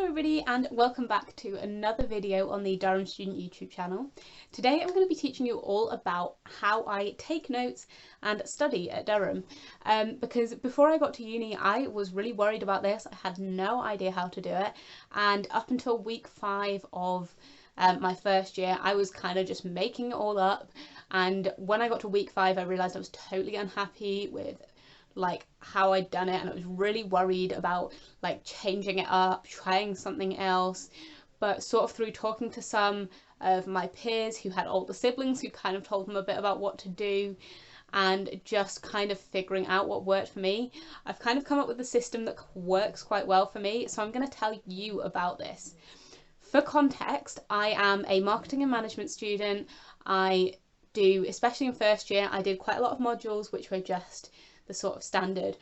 everybody and welcome back to another video on the Durham Student YouTube channel. Today I'm going to be teaching you all about how I take notes and study at Durham because before I got to uni I was really worried about this. I had no idea how to do it, and up until week 5 of my first year I was kind of just making it all up, and when I got to week 5 I realised I was totally unhappy with how I'd done it, and I was really worried about changing it up, trying something else. But sort of through talking to some of my peers who had older siblings who kind of told them a bit about what to do, and just kind of figuring out what worked for me, I've kind of come up with a system that works quite well for me, so I'm going to tell you about this. For context, I am a marketing and management student. I do, especially in first year, I did quite a lot of modules which were just the sort of standard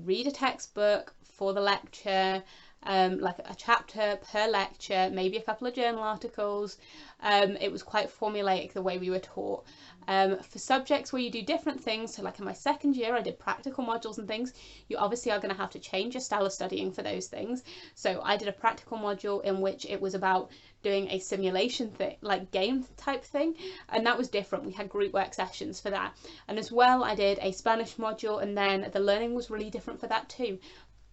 read a textbook for the lecture, like a chapter per lecture, maybe a couple of journal articles. It was quite formulaic the way we were taught. For subjects where you do different things, so like in my second year I did practical modules and things, you obviously are going to have to change your style of studying for those things. So I did a practical module in which it was about doing a simulation thing, like game type thing, and that was different. We had group work sessions for that, and as well I did a Spanish module, and then the learning was really different for that too.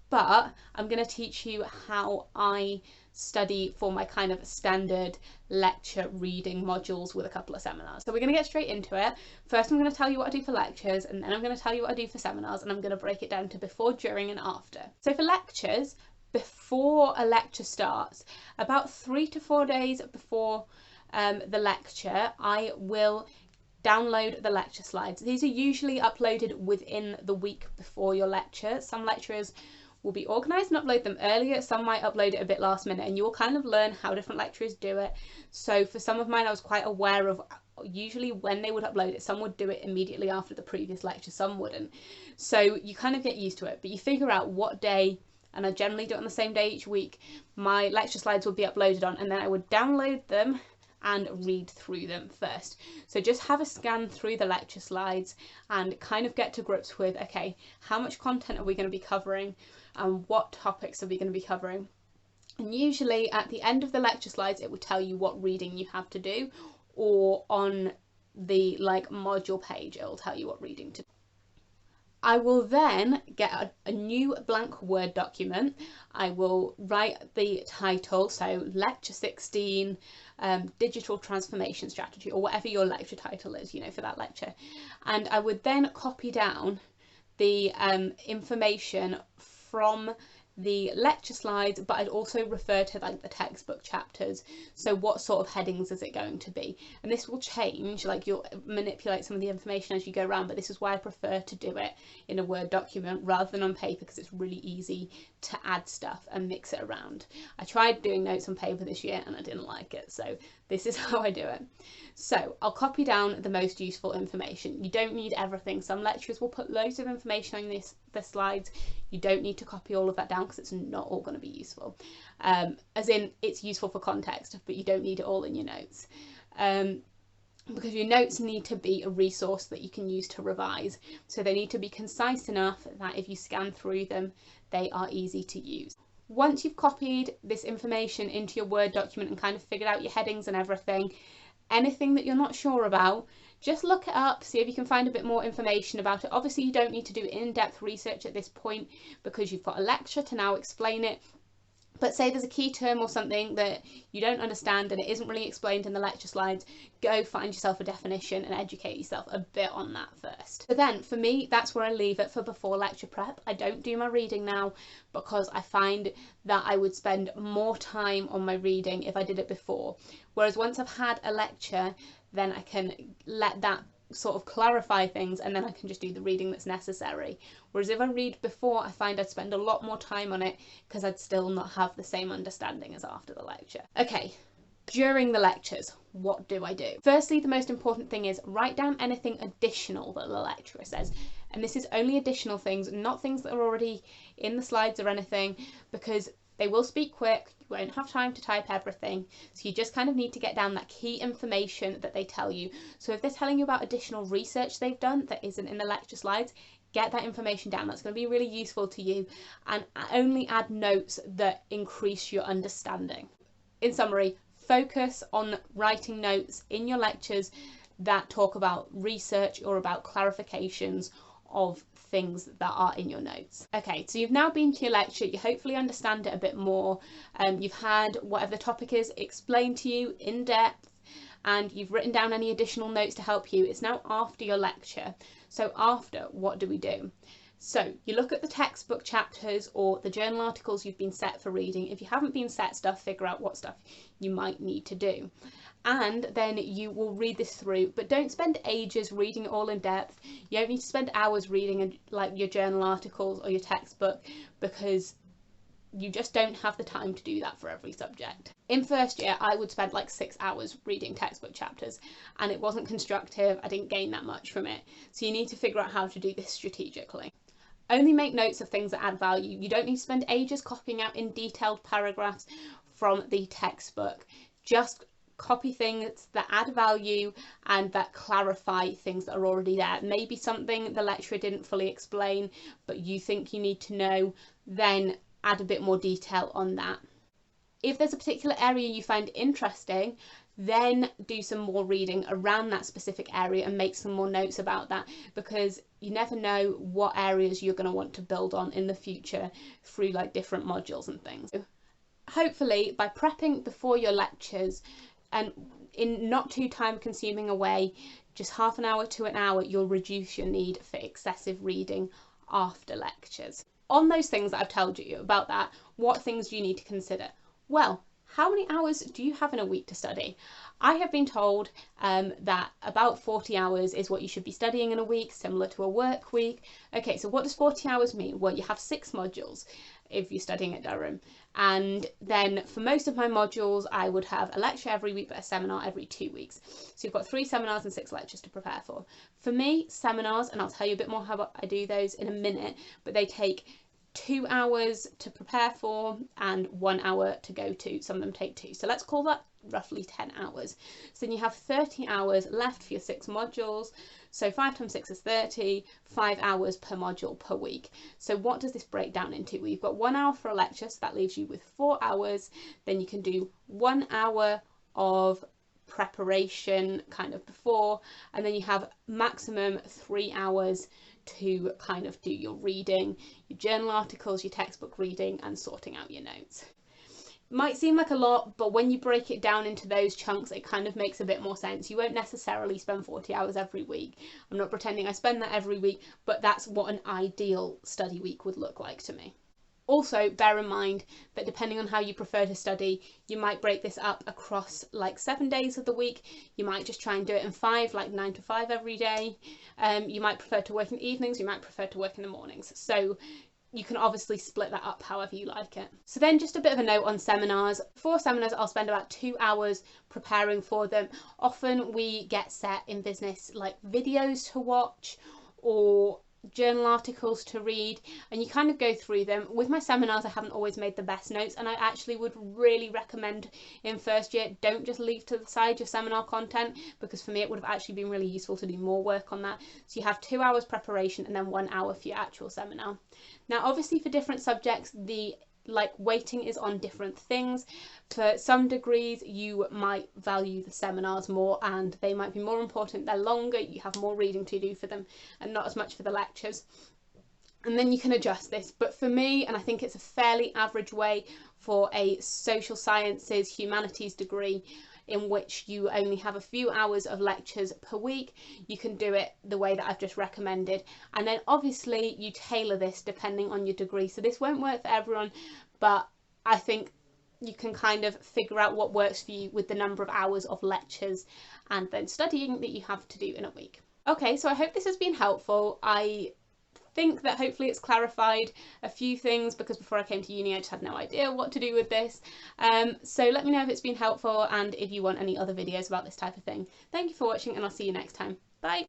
But I'm going to teach you how I study for my kind of standard lecture reading modules with a couple of seminars. So we're going to get straight into it. First I'm going to tell you what I do for lectures, and then I'm going to tell you what I do for seminars, and I'm going to break it down to before, during and after. So for lectures, before a lecture starts, about 3 to 4 days before the lecture, I will download the lecture slides. These are usually uploaded within the week before your lecture. Some lecturers will be organised and upload them earlier, some might upload it a bit last minute, and you will kind of learn how different lecturers do it. So for some of mine I was quite aware of usually when they would upload it. Some would do it immediately after the previous lecture, some wouldn't. So you kind of get used to it, but you figure out what day, and I generally do it on the same day each week, my lecture slides would be uploaded on, and then I would download them and read through them first. So just have a scan through the lecture slides and kind of get to grips with, okay, how much content are we going to be covering and what topics are we going to be covering. And usually at the end of the lecture slides it will tell you what reading you have to do, or on the module page it will tell you what reading to do. I will then get a new blank Word document. I will write the title, so lecture 16, digital transformation strategy, or whatever your lecture title is, for that lecture. And I would then copy down the information from the lecture slides, but I'd also refer to the textbook chapters. So what sort of headings is it going to be? And this will change, you'll manipulate some of the information as you go around, but this is why I prefer to do it in a Word document rather than on paper, because it's really easy to add stuff and mix it around. I tried doing notes on paper this year and I didn't like it, so this is how I do it. So I'll copy down the most useful information. You don't need everything. Some lecturers will put loads of information on the slides. You don't need to copy all of that down because it's not all going to be useful. As in, it's useful for context, but you don't need it all in your notes. Because your notes need to be a resource that you can use to revise. So they need to be concise enough that if you scan through them, they are easy to use. Once you've copied this information into your Word document and kind of figured out your headings and everything, anything that you're not sure about, just look it up, see if you can find a bit more information about it. Obviously you don't need to do in-depth research at this point because you've got a lecture to now explain it. But say there's a key term or something that you don't understand and it isn't really explained in the lecture slides, go find yourself a definition and educate yourself a bit on that first. But then for me, that's where I leave it for before lecture prep. I don't do my reading now because I find that I would spend more time on my reading if I did it before. Whereas once I've had a lecture, then I can let that sort of clarify things and then I can just do the reading that's necessary. Whereas if I read before, I find I'd spend a lot more time on it because I'd still not have the same understanding as after the lecture. Okay, during the lectures, what do I do? Firstly, the most important thing is write down anything additional that the lecturer says. And this is only additional things, not things that are already in the slides or anything, because they will speak quick, you won't have time to type everything, so you just kind of need to get down that key information that they tell you. So if they're telling you about additional research they've done that isn't in the lecture slides, get that information down. That's going to be really useful to you, and only add notes that increase your understanding. In summary, focus on writing notes in your lectures that talk about research or about clarifications of things that are in your notes. Okay, so you've now been to your lecture, you hopefully understand it a bit more, you've had whatever the topic is explained to you in depth, and you've written down any additional notes to help you. It's now after your lecture. So after, what do we do? So you look at the textbook chapters or the journal articles you've been set for reading. If you haven't been set stuff, figure out what stuff you might need to do. And then you will read this through, but don't spend ages reading it all in depth. You don't need to spend hours reading like your journal articles or your textbook, because you just don't have the time to do that for every subject. In first year, I would spend like 6 hours reading textbook chapters, and it wasn't constructive. I didn't gain that much from it. So you need to figure out how to do this strategically. Only make notes of things that add value. You don't need to spend ages copying out in detailed paragraphs from the textbook. Just copy things that add value and that clarify things that are already there. Maybe something the lecturer didn't fully explain, but you think you need to know, then add a bit more detail on that. If there's a particular area you find interesting, then do some more reading around that specific area and make some more notes about that, because you never know what areas you're going to want to build on in the future through like different modules and things. Hopefully by prepping before your lectures and in not too time consuming a way, just half an hour to an hour, you'll reduce your need for excessive reading after lectures. On those things that I've told you about that, what things do you need to consider? Well, how many hours do you have in a week to study? I have been told that about 40 hours is what you should be studying in a week, similar to a work week. Okay, so what does 40 hours mean? Well, you have 6 modules if you're studying at Durham. And then for most of my modules, I would have a lecture every week, but a seminar every 2 weeks. So you've got 3 seminars and 6 lectures to prepare for. For me, seminars, and I'll tell you a bit more how I do those in a minute, but they take 2 hours to prepare for and 1 hour to go to. Some of them take 2. So let's call that roughly 10 hours. So then you have 30 hours left for your 6 modules. So 5 times 6 is 30, 5 hours per module per week. So what does this break down into? Well, you've got 1 hour for a lecture, so that leaves you with 4 hours. Then you can do 1 hour of preparation kind of before, and then you have maximum 3 hours to kind of do your reading, your journal articles, your textbook reading, and sorting out your notes. Might seem like a lot, but when you break it down into those chunks, it kind of makes a bit more sense. You won't necessarily spend 40 hours every week. I'm not pretending I spend that every week, but that's what an ideal study week would look like to me. Also, bear in mind that depending on how you prefer to study, you might break this up across like 7 days of the week. You might just try and do it in 5, like 9 to 5 every day. You might prefer to work in the evenings, you might prefer to work in the mornings. So you can obviously split that up however you like it. So then just a bit of a note on seminars. For seminars, I'll spend about 2 hours preparing for them. Often we get set in business like videos to watch or journal articles to read, and you kind of go through them. With my seminars, I haven't always made the best notes, and I actually would really recommend in first year, don't just leave to the side your seminar content, because for me it would have actually been really useful to do more work on that. So you have 2 hours preparation and then 1 hour for your actual seminar. Now obviously for different subjects, the weighting is on different things. For some degrees you might value the seminars more and they might be more important, they're longer, you have more reading to do for them and not as much for the lectures, and then you can adjust this. But for me, and I think it's a fairly average way for a social sciences humanities degree in which you only have a few hours of lectures per week, you can do it the way that I've just recommended. And then obviously you tailor this depending on your degree. So this won't work for everyone, but I think you can kind of figure out what works for you with the number of hours of lectures and then studying that you have to do in a week. Okay, so I hope this has been helpful. I think that hopefully it's clarified a few things, because before I came to uni I just had no idea what to do with this. So let me know if it's been helpful and if you want any other videos about this type of thing. Thank you for watching and I'll see you next time. Bye!